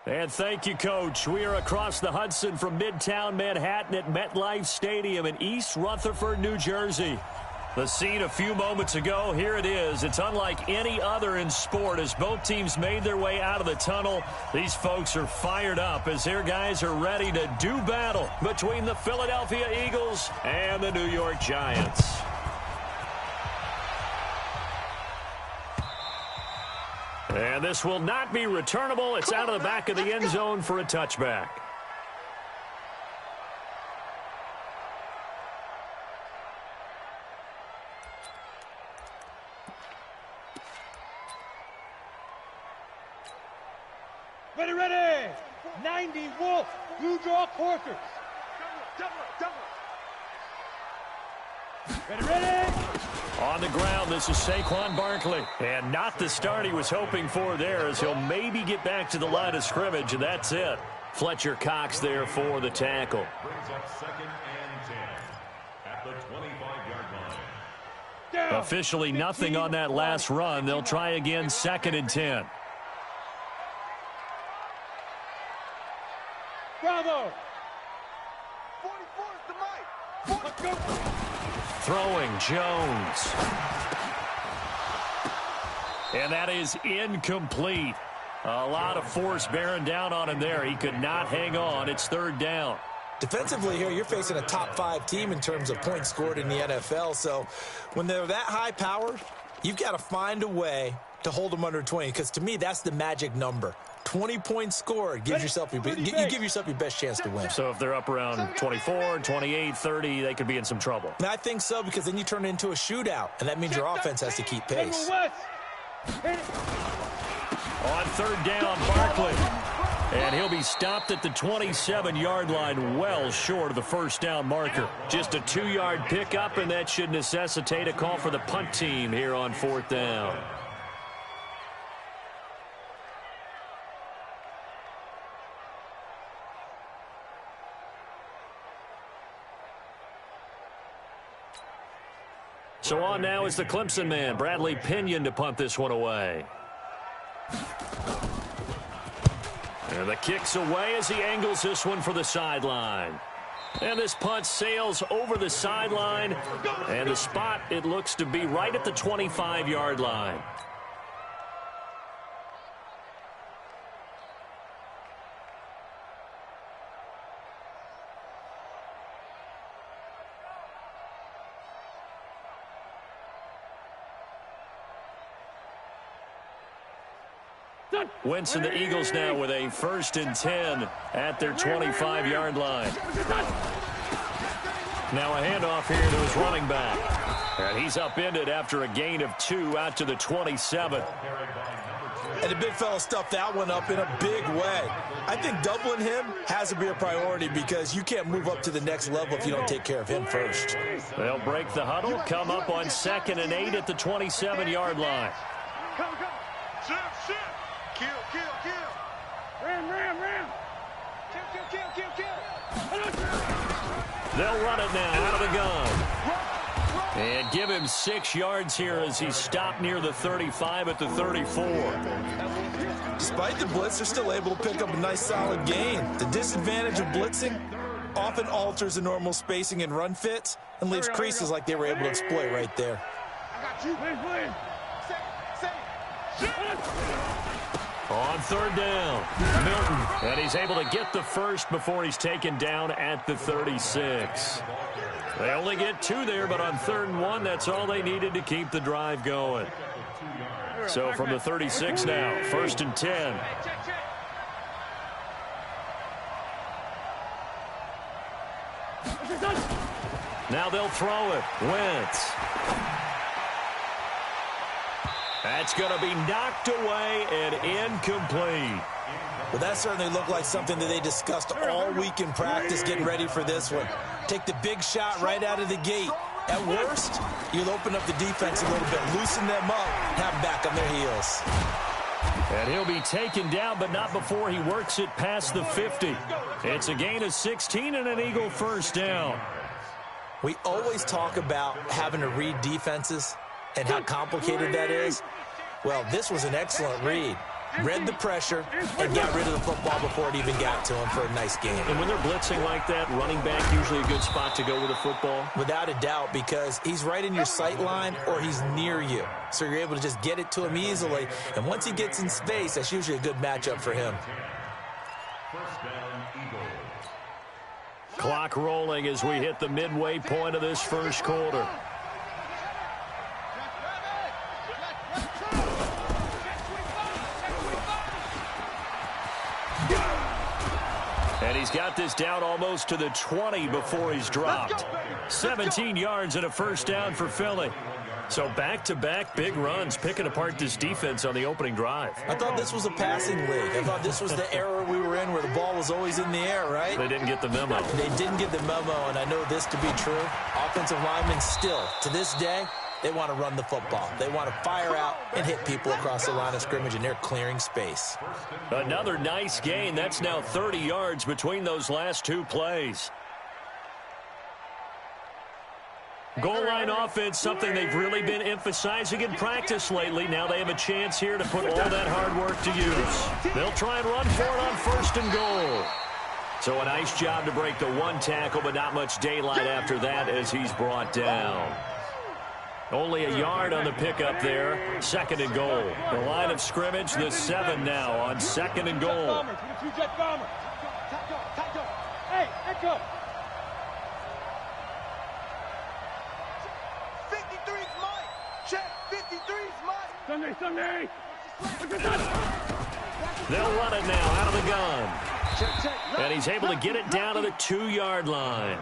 And thank you, Coach. We are across the Hudson from Midtown Manhattan at MetLife Stadium in East Rutherford, New Jersey. The scene a few moments ago, here it is. It's unlike any other in sport as both teams made their way out of the tunnel. These folks are fired up as their guys are ready to do battle between the Philadelphia Eagles and the New York Giants. And this will not be returnable. It's out of the back of the end zone for a touchback. Ready, ready! 90 Wolf, blue draw quarters. Ready, ready! On the ground, this is Saquon Barkley. And not the start he was hoping for there as he'll maybe get back to the line of scrimmage, and that's it. Fletcher Cox there for the tackle. Brings up 2nd and 10 at the 25-yard line. Officially nothing on that last run. They'll try again 2nd and 10. Bravo! 44 is the mic. Let's go! Throwing Jones. And that is incomplete. A lot of force bearing down on him there. He could not hang on. It's 3rd down. Defensively here, you're facing a top 5 team in terms of points scored in the NFL. So when they're that high powered, you've got to find a way to hold them under 20. Because to me, that's the magic number. 20 points scored gives yourself you give yourself your best chance to win. So if they're up around 24, 28, 30, they could be in some trouble. And I think so, because then you turn it into a shootout, and that means your offense has to keep pace. On 3rd down, Barkley. And he'll be stopped at the 27-yard line, well short of the 1st down marker. Just a 2-yard pickup, and that should necessitate a call for the punt team here on 4th down. So on now is the Clemson man, Bradley Pinion, to punt this one away. And the kick's away as he angles this one for the sideline. And this punt sails over the sideline. And the spot, it looks to be right at the 25-yard line. Wentz and the Eagles now with a 1st and 10 at their 25-yard line. Now a handoff here to his running back. And he's upended after a gain of 2 out to the 27. And the big fella stuffed that one up in a big way. I think doubling him has to be a priority because you can't move up to the next level if you don't take care of him first. They'll break the huddle, come up on 2nd and 8 at the 27-yard line. Come. Shoot. Kill. Ram. Kill. They'll run it now out of the gun. And give him 6 yards here as he's stopped near the 35 at the 34. Despite the blitz, they're still able to pick up a nice solid gain. The disadvantage of blitzing often alters the normal spacing and run fits and leaves creases like they were able to exploit right there. I got you. On 3rd down, Milton. And he's able to get the first before he's taken down at the 36. They only get 2 there, but on 3rd and 1, that's all they needed to keep the drive going. So from the 36 now, 1st and 10. Now they'll throw it. Wentz. That's going to be knocked away and incomplete. Well, that certainly looked like something that they discussed all week in practice getting ready for this one. Take the big shot right out of the gate. At worst, you'll open up the defense a little bit, loosen them up, have them back on their heels. And he'll be taken down, but not before he works it past the 50. It's a gain of 16 and an Eagle 1st down. We always talk about having to read defenses and how complicated that is. Well, this was an excellent read. read the pressure, and got rid of the football before it even got to him for a nice game. And when they're blitzing like that, running back usually a good spot to go with the football? Without a doubt, because he's right in your sight line or he's near you. So you're able to just get it to him easily. And once he gets in space, that's usually a good matchup for him. First down, Eagles. Clock rolling as we hit the midway point of this first quarter. And he's got this down almost to the 20 before he's dropped. 17 yards and a first down for Philly. So back-to-back big runs, picking apart this defense on the opening drive. I thought this was a passing league. I thought this was the era we were in where the ball was always in the air, right? They didn't get the memo. They didn't get the memo, and I know this to be true. Offensive linemen still, to this day, they want to run the football. They want to fire out and hit people across the line of scrimmage, and they're clearing space. Another nice gain. That's now 30 yards between those last two plays. Goal line offense, something they've really been emphasizing in practice lately. Now they have a chance here to put all that hard work to use. They'll try and run for it on first and goal. So a nice job to break the one tackle, but not much daylight after that as he's brought down. Only a yard on the pickup there. Second and goal. The line of scrimmage, the 7 now on second and goal. Hey, echo. 53's mine. Check. 53's mine. Sunday. They'll run it now out of the gun. And he's able to get it down to the 2-yard line.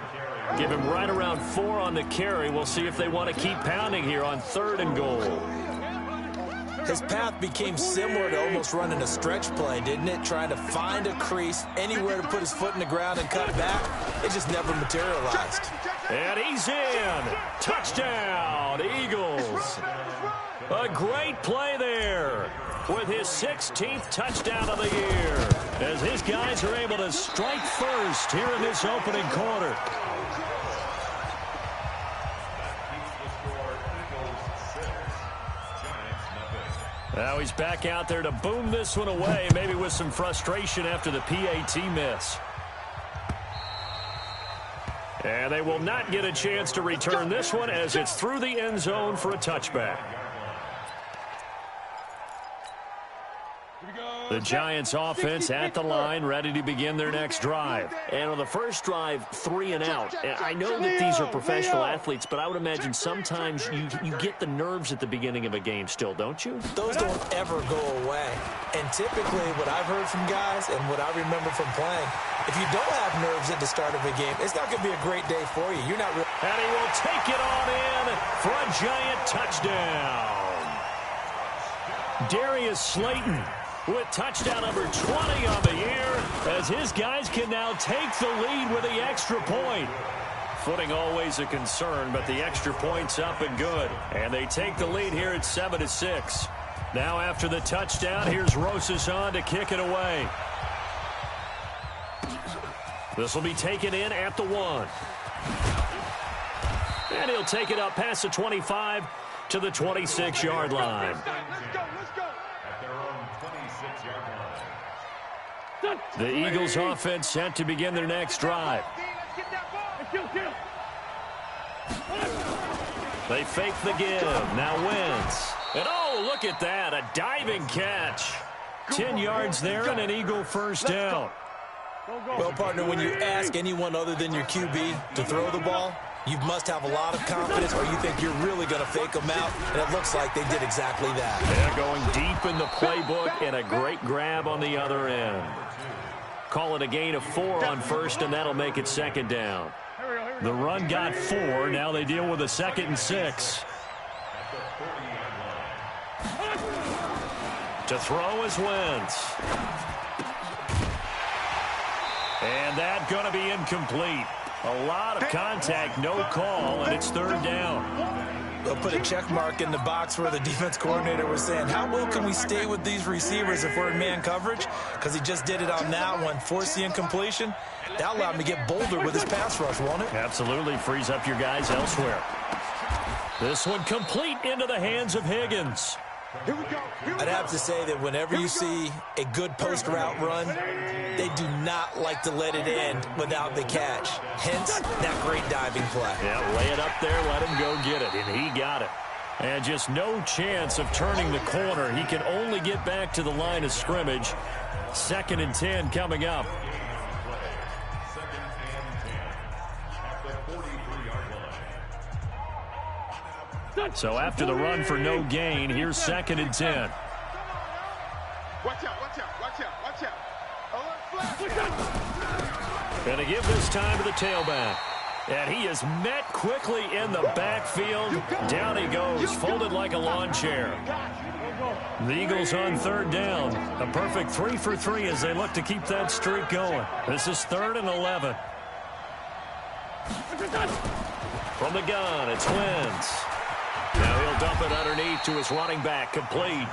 Give him right around 4 on the carry. We'll see if they want to keep pounding here on third and goal. His path became similar to almost running a stretch play, didn't it? Trying to find a crease, anywhere to put his foot in the ground and cut back. It just never materialized. And he's in. Touchdown, Eagles. A great play there with his 16th touchdown of the year as his guys are able to strike first here in this opening quarter. Now he's back out there to boom this one away, maybe with some frustration after the PAT miss. And they will not get a chance to return this one as it's through the end zone for a touchback. The Giants offense at the line, ready to begin their next drive. And on the first drive, 3 and out. I know that these are professional athletes, but I would imagine sometimes you get the nerves at the beginning of a game still, don't you? Those don't ever go away. And typically what I've heard from guys and what I remember from playing, if you don't have nerves at the start of a game, it's not going to be a great day for you. You're not really... And he will take it on in for a Giant touchdown. Darius Slayton with touchdown number 20 on the year as his guys can now take the lead with the extra point. Footing always a concern, but the extra point's up and good. And they take the lead here at 7-6. Now after the touchdown, here's Rosas on to kick it away. This will be taken in at the 1. And he'll take it up past the 25 to the 26-yard line. The Eagles offense set to begin their next drive. They fake the give. Now Wentz. And oh, look at that. A diving catch. 10 yards there and an Eagle first down. Well, partner, when you ask anyone other than your QB to throw the ball, you must have a lot of confidence or you think you're really going to fake them out, and it looks like they did exactly that. They're going deep in the playbook and a great grab on the other end. Call it a gain of 4 on first, and that'll make it second down. The run got 4. Now they deal with a 2nd and 6. To throw is Wentz. And that's going to be incomplete. A lot of contact, no call, and it's third down. They'll put a check mark in the box where the defense coordinator was saying, how well can we stay with these receivers if we're in man coverage? Because he just did it on that one, force the incompletion. That allowed him to get bolder with his pass rush, won't it? Absolutely, frees up your guys elsewhere. This one complete into the hands of Higgins. Here we go. I'd have to say that whenever you see a good post route run, they do not like to let it end without the catch. Hence, that great diving play. Yeah, lay it up there, let him go get it, and he got it. And just no chance of turning the corner. He can only get back to the line of scrimmage. 2nd and 10 coming up. So after the run for no gain, here's 2nd and 10. Watch out, watch out, watch out, watch out. Going to give this time to the tailback. And he is met quickly in the backfield. Down he goes, folded like a lawn chair. The Eagles on 3rd down. A perfect 3 for 3 as they look to keep that streak going. This is 3rd and 11. From the gun, it's Wentz. Now he'll dump it underneath to his running back, complete.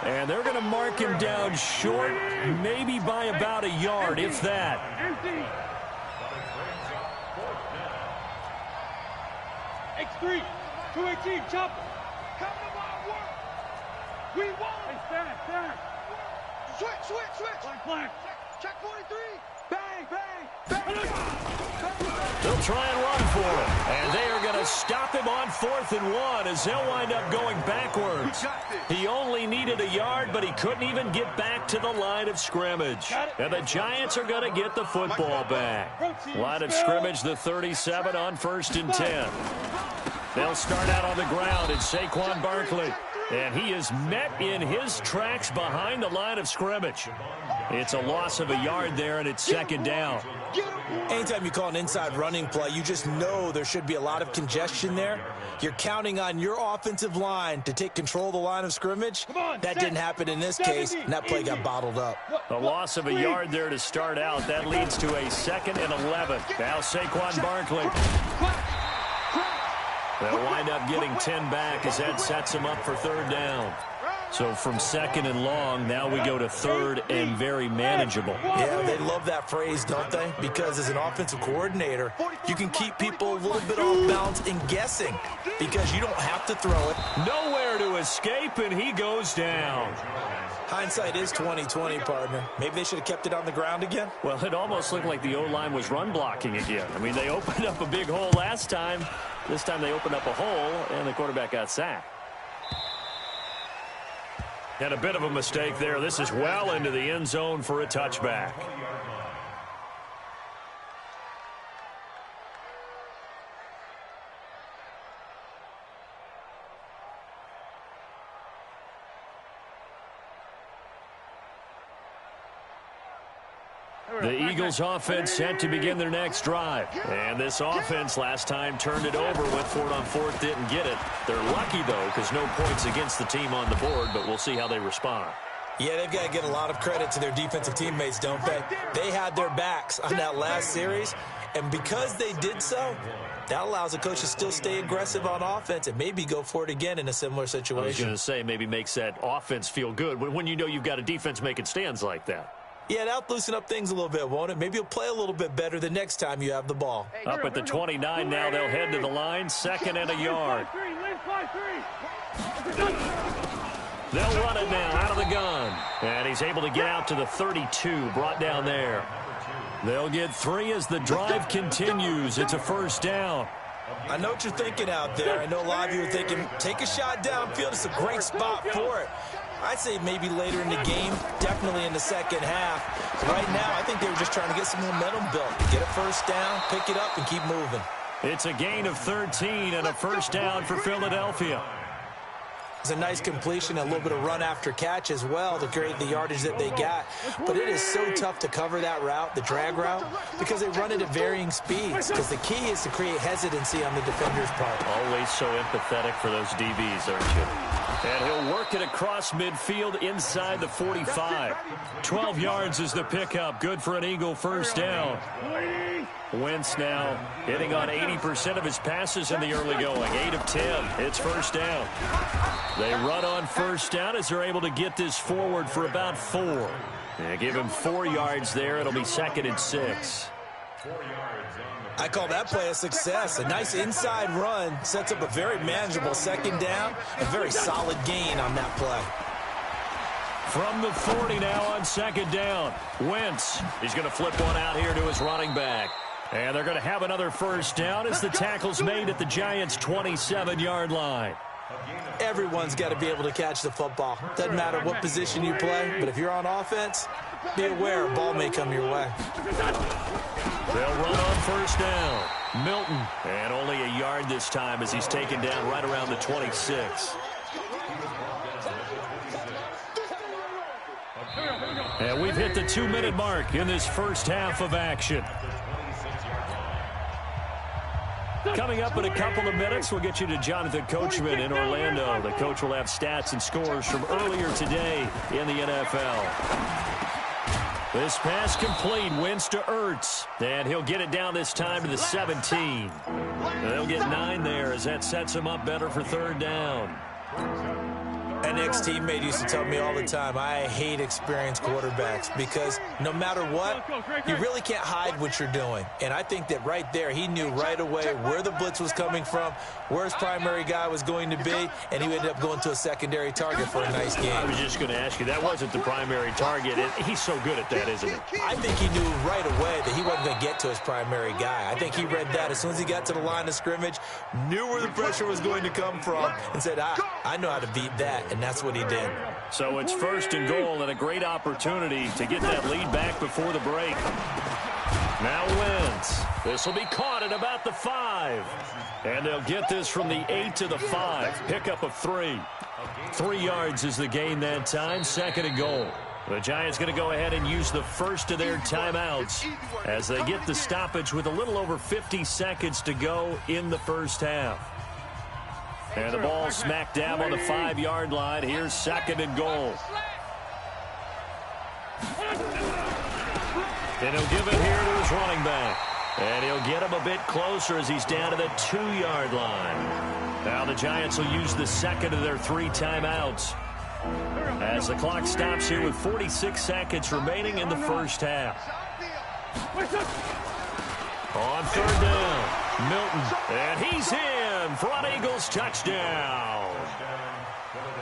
And they're going to mark him down short, maybe by about a yard, if that. X3, 218, chop. Come to my work. We won. Hey, stand. Switch. Flag. Check 43. Bang, bang, bang. They'll try and run for him. And they are going to stop him on 4th and 1 as they'll wind up going backwards. He only needed a yard, but he couldn't even get back to the line of scrimmage. And the Giants are going to get the football back. Line of scrimmage, the 37 on 1st and 10. They'll start out on the ground. It's Saquon Barkley. And he is met in his tracks behind the line of scrimmage. It's a loss of a yard there, and it's 2nd down. Anytime you call an inside running play, you just know there should be a lot of congestion there. You're counting on your offensive line to take control of the line of scrimmage. That didn't happen in this case, and that play got bottled up. A loss of a yard there to start out. That leads to a 2nd and 11. Now Saquon Barkley. They'll wind up getting 10 back as that sets them up for 3rd down. So from 2nd and long, now we go to 3rd and very manageable. Yeah, they love that phrase, don't they? Because as an offensive coordinator, you can keep people a little bit off balance and guessing because you don't have to throw it. Nowhere to escape, and he goes down. Hindsight is 20/20, partner. Maybe they should have kept it on the ground again. Well, it almost looked like the O-line was run blocking again. I mean, they opened up a big hole last time. This time they opened up a hole, and the quarterback got sacked. And a bit of a mistake there. This is well into the end zone for a touchback. The Eagles offense set to begin their next drive. And this offense last time turned it over, went for it on 4th, didn't get it. They're lucky, though, because no points against the team on the board, but we'll see how they respond. Yeah, they've got to get a lot of credit to their defensive teammates, don't they? They had their backs on that last series, and because they did so, that allows the coach to still stay aggressive on offense and maybe go for it again in a similar situation. I was going to say, maybe makes that offense feel good when you know you've got a defense making stands like that. Yeah, that'll loosen up things a little bit, won't it? Maybe you'll play a little bit better the next time you have the ball. Up at the 29 now, they'll head to the line, 2nd and a yard. They'll run it now out of the gun. And he's able to get out to the 32, brought down there. They'll get 3 as the drive continues. It's a 1st down. I know what you're thinking out there. I know a lot of you are thinking, take a shot downfield. It's a great spot for it. I'd say maybe later in the game, definitely in the second half. Right now, I think they were just trying to get some momentum built. Get a 1st down, pick it up, and keep moving. It's a gain of 13 and a 1st down for Philadelphia. It's a nice completion, a little bit of run after catch as well to create the yardage that they got. But it is so tough to cover that route, the drag route, because they run it at varying speeds. Because the key is to create hesitancy on the defender's part. Always so empathetic for those DBs, aren't you? And he'll work it across midfield inside the 45. 12 yards is the pickup. Good for an Eagle 1st down. Wentz now hitting on 80% of his passes in the early going. 8 of 10. It's 1st down. They run on 1st down as they're able to get this forward for about 4. They give him 4 yards there. It'll be 2nd and 6. I call that play a success. A nice inside run sets up a very manageable second down, a very solid gain on that play. From the 40 now on second down. Wentz, he's going to flip one out here to his running back. And they're going to have another first down as the tackle's made at the Giants' 27-yard line. Everyone's got to be able to catch the football. Doesn't matter what position you play, but if you're on offense, be aware a ball may come your way. They'll run on first down. Milton, and only a yard this time as he's taken down right around the 26. And we've hit the 2-minute mark in this first half of action. Coming up in a couple of minutes, we'll get you to Jonathan Coachman in Orlando. The coach will have stats and scores from earlier today in the NFL. This pass complete, Wentz to Ertz, and he'll get it down this time to the 17. They'll get 9 there as that sets him up better for third down. An ex-teammate used to tell me all the time, I hate experienced quarterbacks because no matter what, you really can't hide what you're doing. And I think that right there, he knew right away where the blitz was coming from, where his primary guy was going to be, and he ended up going to a secondary target for a nice game. I was just going to ask you, that wasn't the primary target. He's so good at that, isn't he? I think he knew right away that he wasn't going to get to his primary guy. I think he read that as soon as he got to the line of scrimmage, knew where the pressure was going to come from, and said, I know how to beat that. And that's what he did. So it's first and goal and a great opportunity to get that lead back before the break. Now Wentz. This will be caught at about the 5. And they'll get this from the 8 to the 5. Pickup of 3. 3 yards is the gain that time. Second and goal. The Giants going to go ahead and use the first of their timeouts as they get the stoppage with a little over 50 seconds to go in the first half. And the ball smack dab on the 5-yard line. Here's second and goal. And he'll give it here to his running back. And he'll get him a bit closer as he's down to the 2-yard line. Now the Giants will use the second of their 3 timeouts as the clock stops here with 46 seconds remaining in the first half. On third down, Milton, and he's in. Front Eagles touchdown.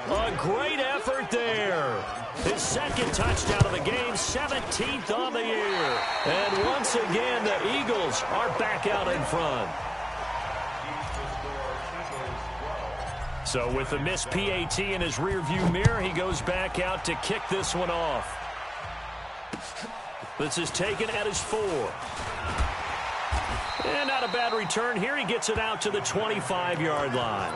A great effort there. His second touchdown of the game, 17th on the year. And once again, the Eagles are back out in front. So with the missed PAT in his rearview mirror, he goes back out to kick this one off. This is taken at his 4. And not a bad return here. He gets it out to the 25-yard line.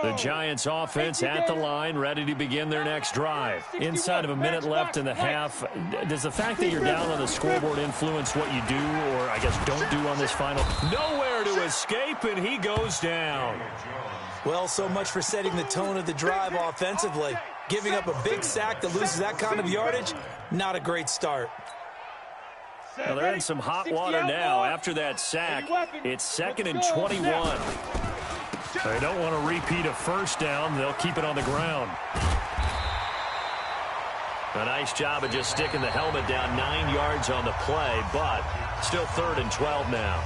The Giants offense at the line, ready to begin their next drive. Inside of a minute left in the half, does the fact that you're down on the scoreboard influence what you do, or I guess don't do on this final? Nowhere to escape, and he goes down. Well, so much for setting the tone of the drive offensively. Giving up a big sack that loses that kind of yardage, not a great start. Well, they're in some hot water now after that sack. It's second and 21. They don't want to repeat a first down. They'll keep it on the ground. A nice job of just sticking the helmet down 9 yards on the play, but still third and 12 now.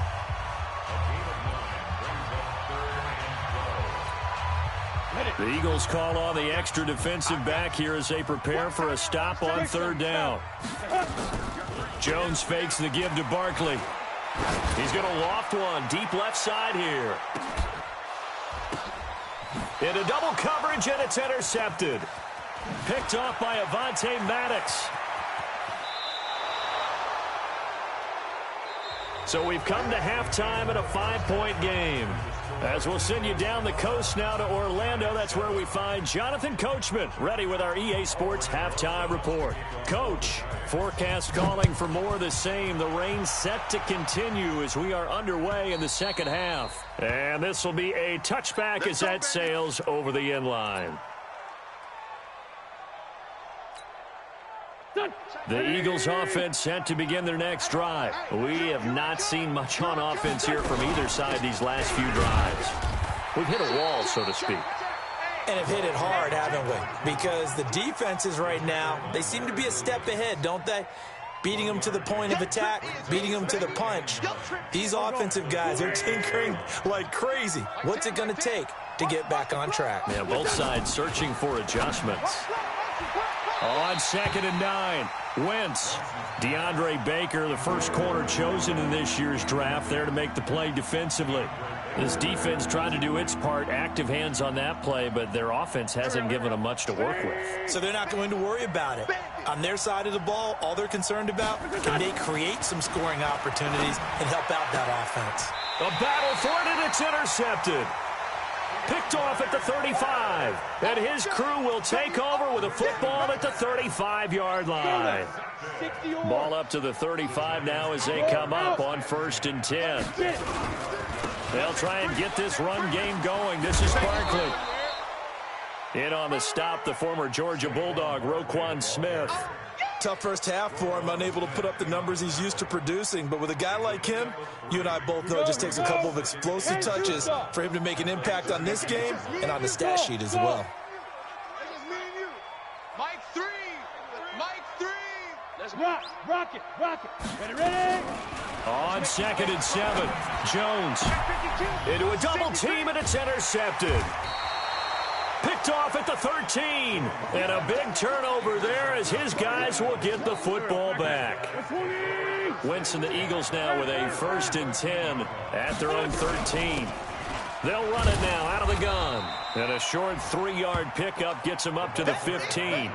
The Eagles call on the extra defensive back here as they prepare for a stop on third down. Jones fakes the give to Barkley. He's going to loft one deep left side here. Into double coverage, and it's intercepted. Picked off by Avonte Maddox. So we've come to halftime in a 5-point game. As we'll send you down the coast now to Orlando, that's where we find Jonathan Coachman, ready with our EA Sports Halftime Report. Coach, forecast calling for more of the same. The rain set to continue as we are underway in the second half. And this will be a touchback as that sails over the end line. The Eagles offense set to begin their next drive. We have not seen much on offense here from either side these last few drives. We've hit a wall, so to speak. And have hit it hard, haven't we? Because the defenses right now, they seem to be a step ahead, don't they? Beating them to the point of attack, beating them to the punch. These offensive guys are tinkering like crazy. What's it going to take to get back on track? Yeah, both sides searching for adjustments. On 2nd and 9, Wentz. DeAndre Baker, the first corner chosen in this year's draft, there to make the play defensively. This defense trying to do its part, active hands on that play, but their offense hasn't given them much to work with. So they're not going to worry about it. On their side of the ball, all they're concerned about, can they create some scoring opportunities and help out that offense? A battle for it, and it's intercepted. Picked off at the 35. And his crew will take over with a football at the 35-yard line. Ball up to the 35 now as they come up on 1st and 10. They'll try and get this run game going. This is Barkley. In on the stop, the former Georgia Bulldog, Roquan Smith. Tough first half for him, unable to put up the numbers he's used to producing. But with a guy like him, you and I both know it just takes a couple of explosive touches for him to make an impact on this game and on the stat sheet as well. Mike 3. Mike 3. Let's rock it. Ready? On 2nd and 7, Jones into a double team, and it's intercepted. Picked off at the 13. And a big turnover there as his guys will get the football back. Wentz and the Eagles now with a 1st and 10 at their own 13. They'll run it now out of the gun. And a short 3-yard pickup gets him up to the 15.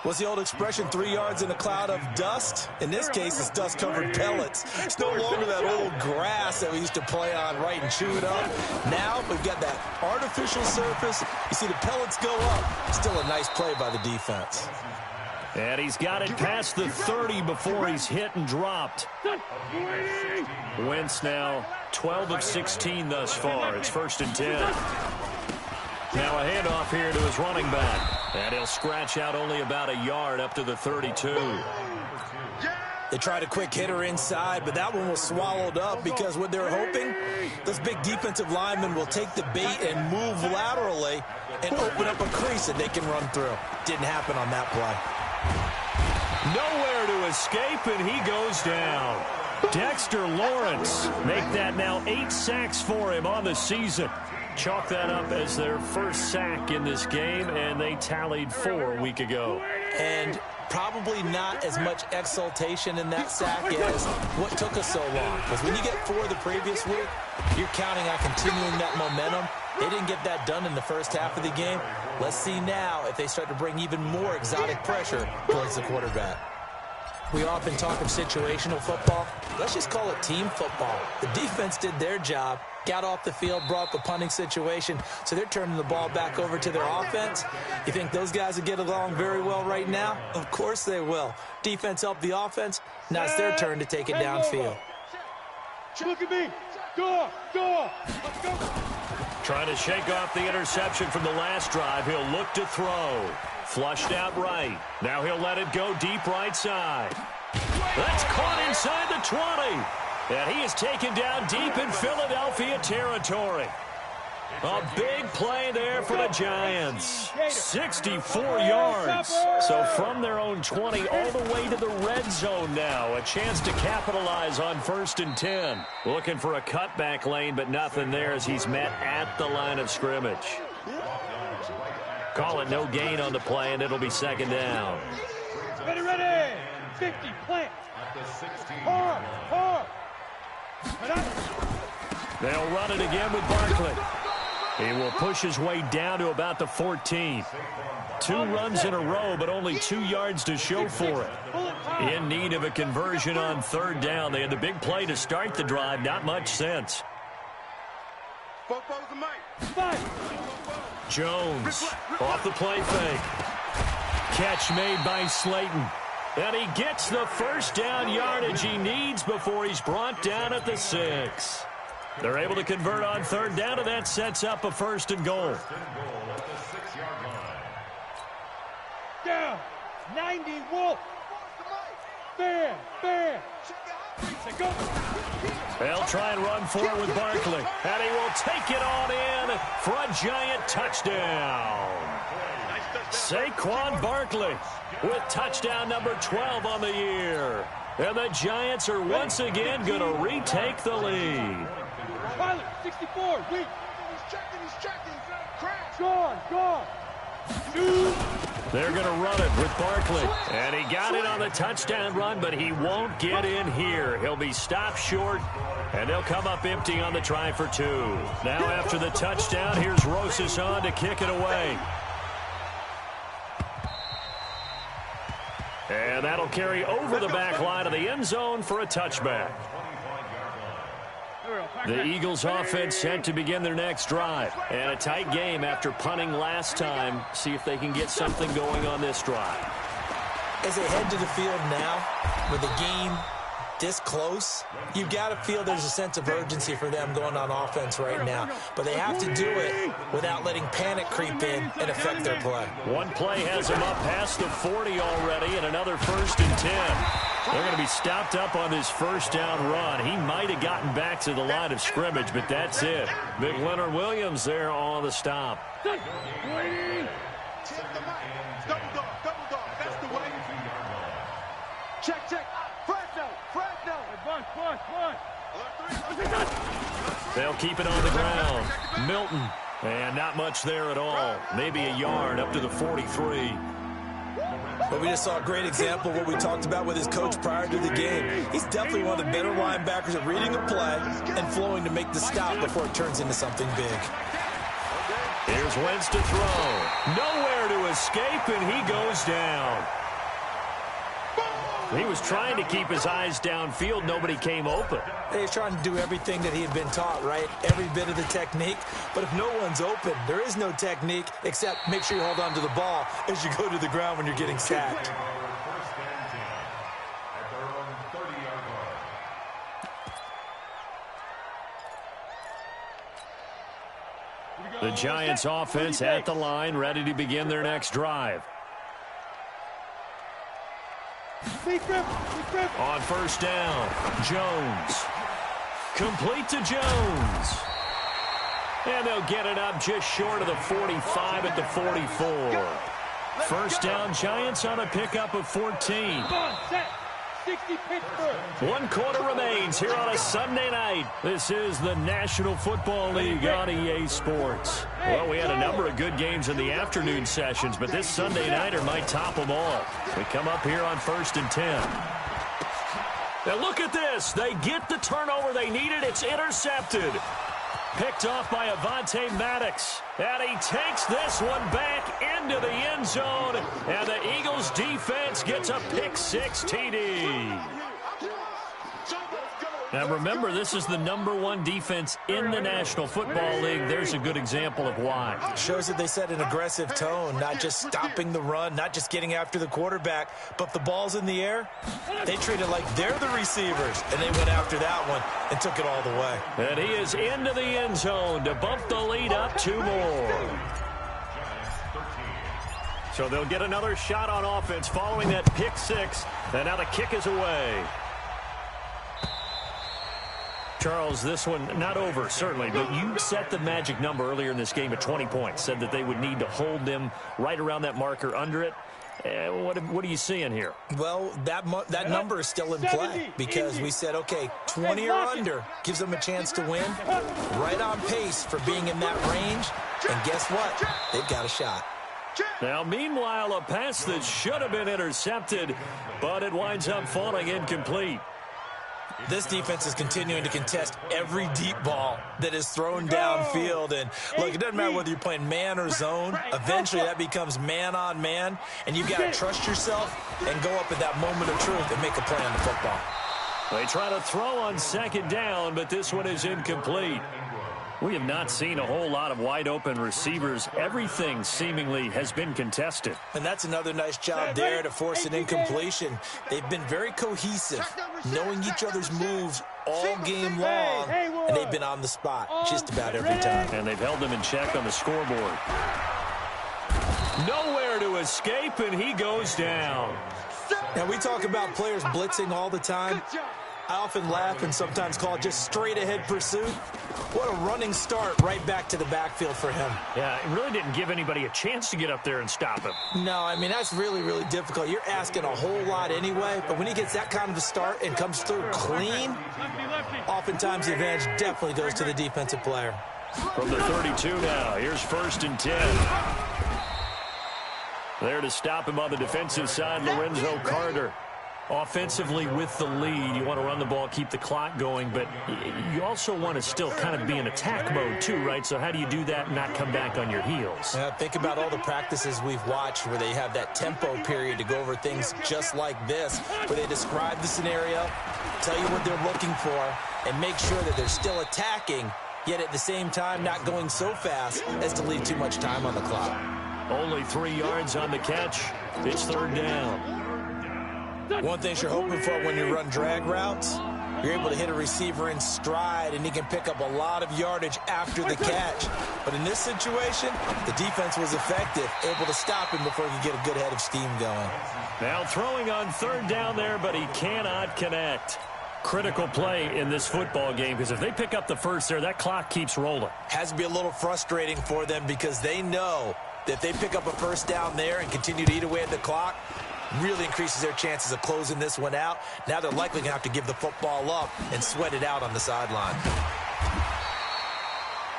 What's the old expression, 3 yards in a cloud of dust? In this case, it's dust-covered pellets. It's no longer that old grass that we used to play on, right, and chew it up. Now we've got that artificial surface. You see the pellets go up. Still a nice play by the defense. And he's got it past the 30 before he's hit and dropped. Wentz now 12 of 16 thus far. It's 1st and 10. Now a handoff here to his running back. And he'll scratch out only about a yard up to the 32. They tried a quick hitter inside, but that one was swallowed up because what they're hoping, those big defensive linemen will take the bait and move laterally and open up a crease that they can run through. Didn't happen on that play. Nowhere to escape, and he goes down. Dexter Lawrence make that now 8 sacks for him on the season. Chalk that up as their first sack in this game, and they tallied 4 a week ago. And probably not as much exultation in that sack as what took us so long. Because when you get 4 the previous week, you're counting on continuing that momentum. They didn't get that done in the first half of the game. Let's see now if they start to bring even more exotic pressure towards the quarterback. We often talk of situational football. Let's just call it team football. The defense did their job, got off the field, brought the punting situation, so they're turning the ball back over to their offense. You think those guys will get along very well right now? Of course they will. Defense helped the offense. Now it's their turn to take it downfield. Look at me. Go. Let's go. Trying to shake off the interception from the last drive. He'll look to throw. Flushed out right. Now he'll let it go deep right side. That's caught inside the 20. And he is taken down deep in Philadelphia territory. A big play there for the Giants. 64 yards. So from their own 20 all the way to the red zone now. A chance to capitalize on 1st and 10. Looking for a cutback lane, but nothing there as he's met at the line of scrimmage. Call it no gain on the play, and it'll be 2nd down. Ready. 50, plant. Hard. They'll run it again with Barkley. He will push his way down to about the 14. 2 runs in a row, but only 2 yards to show for it. In need of a conversion on 3rd down. They had the big play to start the drive. Not much sense. Jones off the play fake. Catch made by Slayton. And he gets the first down yardage he needs before he's brought down at the 6. They're able to convert on 3rd down, and that sets up a 1st and goal. Down. 90 Wolf. Fair. Go. They'll try and run forward with Barkley. And he will take it on in for a giant touchdown. Saquon Barkley with touchdown number 12 on the year. And the Giants are once again going to retake the lead. Pilot, 64, weak. He's checking. Crash. Gone. They're going to run it with Barkley. And he got it on the touchdown run, but he won't get in here. He'll be stopped short, and they'll come up empty on the try for 2. Now after the touchdown, here's Rosas on to kick it away. And that'll carry over the back line of the end zone for a touchback. The Eagles offense set to begin their next drive. And a tight game after punting last time. See if they can get something going on this drive. As they head to the field now, with the game this close, you've got to feel there's a sense of urgency for them going on offense right now. But they have to do it without letting panic creep in and affect their play. One play has them up past the 40 already, and another 1st and 10. They're going to be stopped up on this first down run. He might have gotten back to the line of scrimmage, but that's it. Big Leonard Williams there on the stop. Double dog. That's the way. Check. Fresno. They'll keep it on the ground. Milton, and not much there at all. Maybe a yard up to the 43. But we just saw a great example of what we talked about with his coach prior to the game. He's definitely one of the better linebackers at reading a play and flowing to make the stop before it turns into something big. Here's Wentz to throw. Nowhere to escape, and he goes down. He was trying to keep his eyes downfield. Nobody came open. He's trying to do everything that he had been taught, right? Every bit of the technique. But if no one's open, there is no technique except make sure you hold on to the ball as you go to the ground when you're getting sacked. The Giants offense at the line, ready to begin their next drive. On first down, Jones. Complete to Jones. And they'll get it up just short of the 45 at the 44. First down, Giants on a pickup of 14. 60 Pittsburgh. 1 quarter remains here on a Sunday night. This is the National Football League on EA Sports. Well, we had a number of good games in the afternoon sessions, but this Sunday nighter might top them all. We come up here on 1st and 10. Now look at this. They get the turnover they needed. It's intercepted. Picked off by Avonte Maddox. And he takes this one back into the end zone. And the Eagles defense gets a pick-6 TD. Now remember, this is the #1 defense in the National Football League. There's a good example of why. Shows that they set an aggressive tone, not just stopping the run, not just getting after the quarterback, but if the ball's in the air, they treat it like they're the receivers, and they went after that one and took it all the way. And he is into the end zone to bump the lead up 2 more. So they'll get another shot on offense following that pick-6, and now the kick is away. Charles, this one not over, certainly, but you set the magic number earlier in this game at 20 points, said that they would need to hold them right around that marker under it. What are you seeing here? Well, that number is still in play because we said, okay, 20 or under gives them a chance to win. Right on pace for being in that range, and guess what? They've got a shot. Now, meanwhile, a pass that should have been intercepted, but it winds up falling incomplete. This defense is continuing to contest every deep ball that is thrown downfield. And, look, it doesn't matter whether you're playing man or zone. Eventually, that becomes man-on-man, and you've got to trust yourself and go up at that moment of truth and make a play on the football. They try to throw on 2nd down, but this one is incomplete. We have not seen a whole lot of wide-open receivers. Everything seemingly has been contested. And that's another nice job there to force an incompletion. They've been very cohesive, knowing each other's moves all game long, and they've been on the spot just about every time. And they've held them in check on the scoreboard. Nowhere to escape, and he goes down. Now, we talk about players blitzing all the time. I often laugh and sometimes call it just straight-ahead pursuit. What a running start right back to the backfield for him. Yeah, it really didn't give anybody a chance to get up there and stop him. No, I mean, that's really, really difficult. You're asking a whole lot anyway, but when he gets that kind of a start and comes through clean, oftentimes the advantage definitely goes to the defensive player. From the 32 now, here's 1st and 10. There to stop him on the defensive side, Lorenzo Carter. Offensively with the lead, you want to run the ball, keep the clock going, but you also want to still kind of be in attack mode too, right? So how do you do that and not come back on your heels? Yeah, think about all the practices we've watched where they have that tempo period to go over things just like this, where they describe the scenario, tell you what they're looking for, and make sure that they're still attacking, yet at the same time not going so fast as to leave too much time on the clock. Only 3 yards on the catch. It's 3rd down. One thing you're hoping for when you run drag routes, you're able to hit a receiver in stride, and he can pick up a lot of yardage after the catch. But in this situation, the defense was effective, able to stop him before he could get a good head of steam going. Now throwing on 3rd down there, but he cannot connect. Critical play in this football game, because if they pick up the first there, that clock keeps rolling. Has to be a little frustrating for them because they know that if they pick up a 1st down there and continue to eat away at the clock, really increases their chances of closing this one out. Now they're likely going to have to give the football up and sweat it out on the sideline.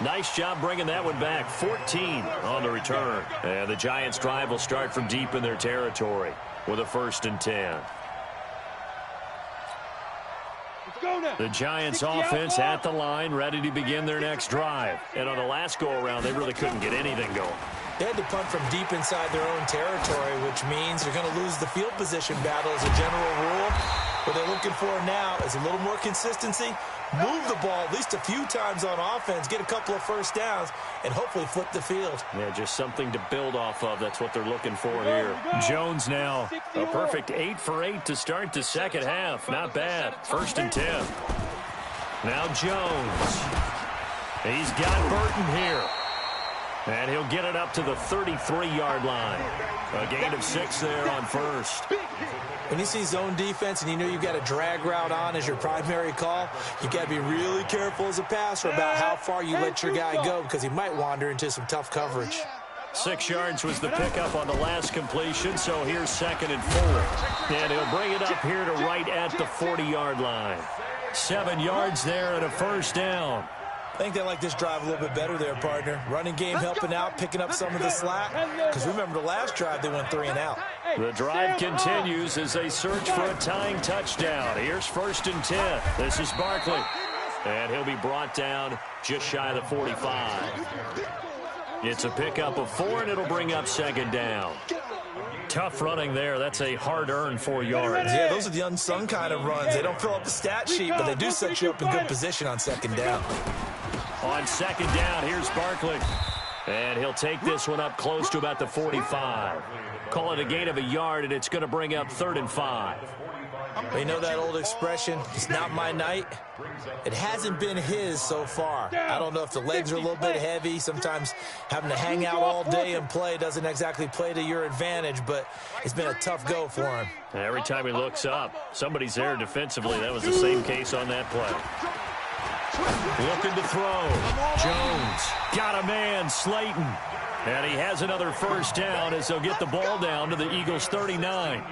Nice job bringing that one back. 14 on the return. And the Giants' drive will start from deep in their territory with a 1st and 10. The Giants offense at the line, ready to begin their next drive. And on the last go-around, they really couldn't get anything going. They had to punt from deep inside their own territory, which means they're going to lose the field position battle as a general rule. What they're looking for now is a little more consistency, move the ball at least a few times on offense, get a couple of 1st downs, and hopefully flip the field. Yeah, just something to build off of. That's what they're looking for here. Jones now, a perfect 8 for 8 to start the second half. Not bad. 1st and 10. Now Jones. He's got Burton here. And he'll get it up to the 33-yard line. A gain of 6 there on 1st. When you see zone defense and you know you've got a drag route on as your primary call, you've got to be really careful as a passer about how far you let your guy go because he might wander into some tough coverage. 6 yards was the pickup on the last completion, so here's 2nd and 4. And he'll bring it up here to right at the 40-yard line. 7 yards there and a 1st down. I think they like this drive a little bit better there, partner. Running game helping out, picking up some of the slack. Because remember, the last drive, they went 3 and out. The drive continues as they search for a tying touchdown. Here's 1st and 10. This is Barkley. And he'll be brought down just shy of the 45. It's a pickup of 4, and it'll bring up 2nd down. Tough running there. That's a hard-earned 4 yards. Yeah, those are the unsung kind of runs. They don't fill up the stat sheet, but they do set you up in good position on 2nd down. On 2nd down, here's Barkley. And he'll take this one up close to about the 45. Call it a gain of a yard, and it's going to bring up 3rd and 5. Well, you know that old expression, it's not my night? It hasn't been his so far. I don't know if the legs are a little bit heavy. Sometimes having to hang out all day and play doesn't exactly play to your advantage, but it's been a tough go for him. Every time he looks up, somebody's there defensively. That was the same case on that play. Looking to throw. Jones got a man, Slayton. And he has another 1st down as they'll get the ball down to the Eagles' 39.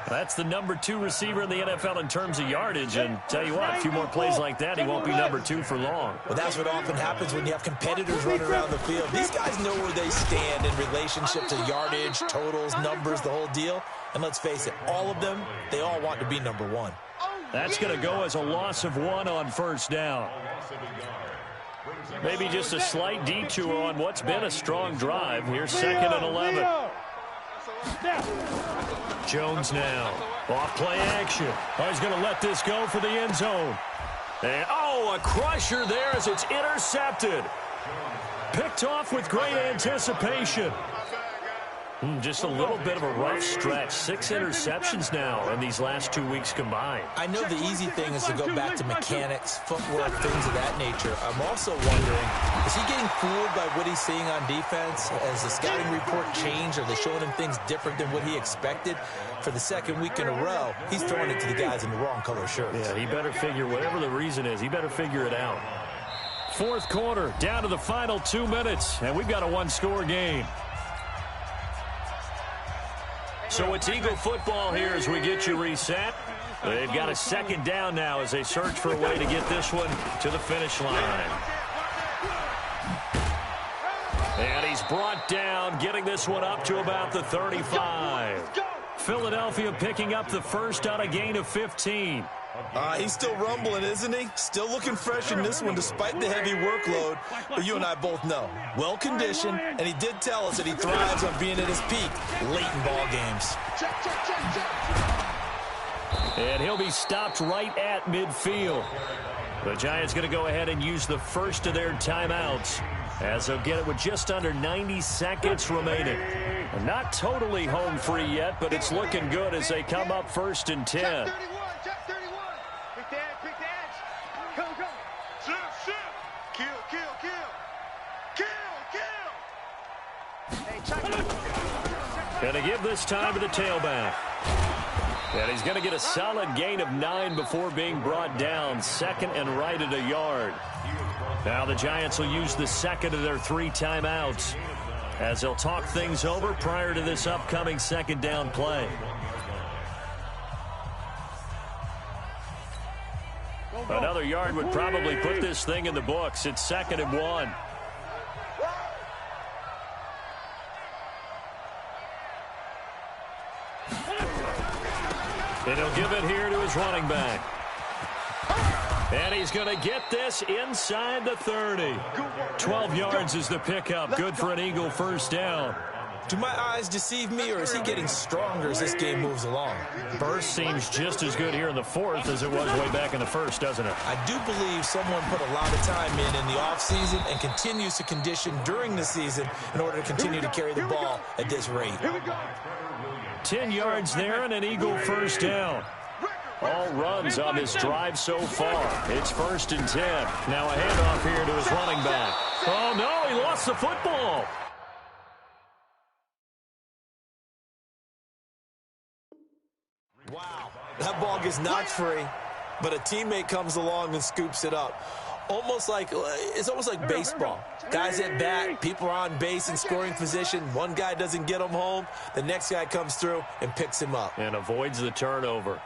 That's the number 2 receiver in the NFL in terms of yardage. And tell you what, a few more plays like that, he won't be number 2 for long. Well, that's what often happens when you have competitors running around the field. These guys know where they stand in relationship to yardage, totals, numbers, the whole deal. And let's face it, all of them, they all want to be number 1. That's going to go as a loss of 1 on 1st down. Maybe just a slight detour on what's been a strong drive. Here's 2nd and 11. Jones now. Off play action. Oh, he's going to let this go for the end zone. And, oh, a crusher there as it's intercepted. Picked off with great anticipation. Just a little bit of a rough stretch. 6 interceptions now in these last 2 weeks combined. I know the easy thing is to go back to mechanics, footwork, things of that nature. I'm also wondering, is he getting fooled by what he's seeing on defense? Has the scouting report changed? Are they showing him things different than what he expected? For the second week in a row, he's throwing it to the guys in the wrong color shirts. Yeah, he better figure, whatever the reason is, he better figure it out. Fourth quarter, down to the final 2 minutes, and we've got a one-score game. So it's Eagle football here as we get you reset. They've got a second down now as they search for a way to get this one to the finish line. And he's brought down, getting this one up to about the 35. Philadelphia picking up the first on a gain of 15. He's still rumbling, isn't he? Still looking fresh in this one despite the heavy workload. But you and I both know, well-conditioned, and he did tell us that he thrives on being at his peak late in ball games. And he'll be stopped right at midfield. The Giants going to go ahead and use the first of their timeouts as they'll get it with just under 90 seconds remaining. Not totally home free yet, but it's looking good as they come up 1st and 10. Going to give this time to the tailback. And he's going to get a solid gain of 9 before being brought down. 2nd and right at a yard. Now the Giants will use the second of their 3 timeouts as they'll talk things over prior to this upcoming second down play. Another yard would probably put this thing in the books. It's 2nd and 1. And he'll give it here to his running back. And he's going to get this inside the 30. 12 yards is the pickup. Good for an Eagle first down. Do my eyes deceive me, or is he getting stronger as this game moves along? Burst seems just as good here in the 4th as it was way back in the 1st, doesn't it? I do believe someone put a lot of time in the offseason and continues to condition during the season in order to continue to carry the ball at this rate. 10 yards there and an Eagle first down. All runs on this drive so far. It's 1st and 10. Now a handoff here to his running back. Oh, no, he lost the football. Wow, that ball gets knocked free, but a teammate comes along and scoops it up. It's almost like baseball. Guys at bat, people are on base in scoring position. One guy doesn't get him home. The next guy comes through and picks him up. And avoids the turnover.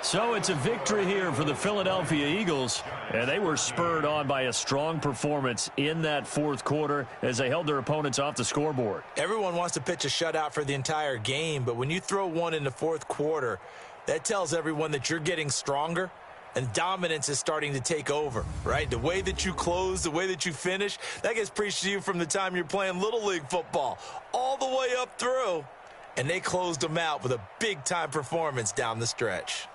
So it's a victory here for the Philadelphia Eagles, and they were spurred on by a strong performance in that 4th quarter as they held their opponents off the scoreboard. Everyone wants to pitch a shutout for the entire game, but when you throw one in the 4th quarter, that tells everyone that you're getting stronger and dominance is starting to take over, right? The way that you close, the way that you finish, that gets preached to you from the time you're playing Little League football all the way up through, and they closed them out with a big-time performance down the stretch.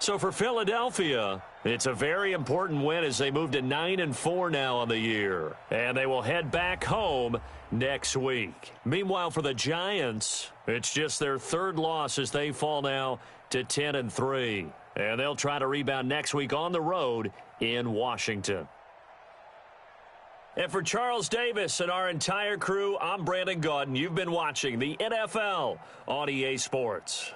So for Philadelphia, it's a very important win as they move to 9-4 now on the year. And they will head back home next week. Meanwhile, for the Giants, it's just their 3rd loss as they fall now to 10-3. And they'll try to rebound next week on the road in Washington. And for Charles Davis and our entire crew, I'm Brandon Gaudin. You've been watching the NFL on EA Sports.